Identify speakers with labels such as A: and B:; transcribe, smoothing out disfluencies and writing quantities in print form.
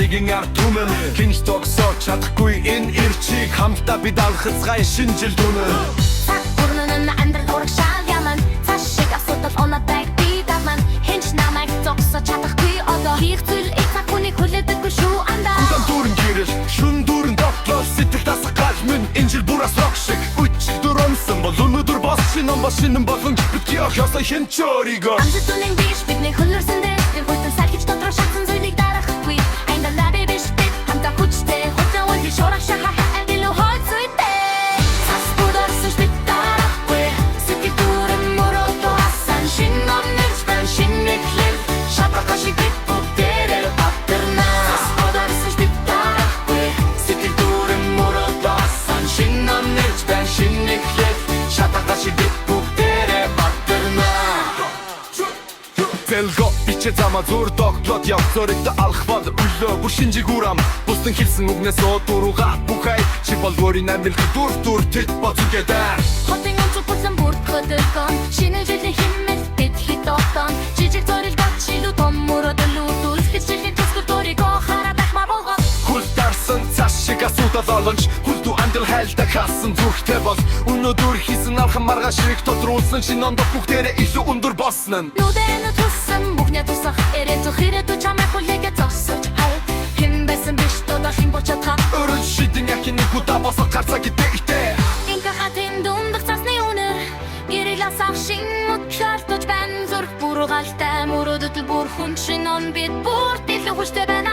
A: Галигийн ард түмэн хинч тогсоо чадахгүй энэ ирчиг хамтдаа бид алхацгаая шинэ жил түмэн
B: цаг бүрнэн амьдрал урагшаал яман цааш шиг асуудал оноодаг би даман хинч намайг зогсоо чадахгүй одоо хийх зүйл цаг хүнийг хүлээдэггүй шүү андаа
A: Удан дүүрэн гэрэл шүн дүүрэн дотлол сэтгэл дасгал минь энэ жил бүр асрах шиг үчил дөрөнсөн бол өнөөдөр бас шинэн болон битгий охиосоо хин чоригоо
B: амжилт үнэн биш бидний хөлөрсөн дээр тэр бүтэн салхич дотор шатсан зүйлийг дарахгүй айндаа би биш бид хамтаа хүчтэй хөтөн үйл шорох шахаа эдэл хойцойтэй цас бүрдсэн бид дарахгүй сэтгэл дүүрэн мөрөдөө асан шинэн нэрчбэн шинэ хлев шапака шиг бид бүгдээрээ батэрна цас бүрдсэн бид дарахгүй сэтгэл дүүрэн мөрөдөө асан шинэн нэрчбэн шинэ хлев шапака шиг бид бүгдээрээ батэрна
A: Зэлго бичээ зама зур доглоод явцорэгдэ алах бол өглөө бүр шинжиг урам бусдын хэлсэн үгнээс дуруугаа бүхай чи бол өөрийн амьдрал дүр тэт боцгоодаа
B: хотын онцгой бүлэн бүртгэдэгэн шинэ жилийн хэмээл бид хит отон жижиг зорил гачилу том мөрөдөлүү дүлхэж жилийн төсгөр дөрийгөө хараад ахмаар болгоо
A: Хүл дарсан цааш шиг асуудал олонч хүлдүү амьдрал хайлтаа хаасан зүрхтэй бол өнөөдөр хийсэн алхам маргааш шиг тодруулсан шинэ ондоо бүгдээрээ илүү өндөр босно
B: нүдэн тусан бүхнээ тусах эрен зөвхөрөд чамайг хүлээгээ зогсож хай хэн байсан биш тодор хин бочод ха
A: Өрөн шидэн яхин нэг удаа босоо гарцаа гэдэгтэй
B: инка хатын дундах цасны үнэр гэрэласах шин мөтлөртөж бэн зүрх бүргалтай мөрөдөд бүр хүн шинэн бид бүр дэлгүүштэй бэн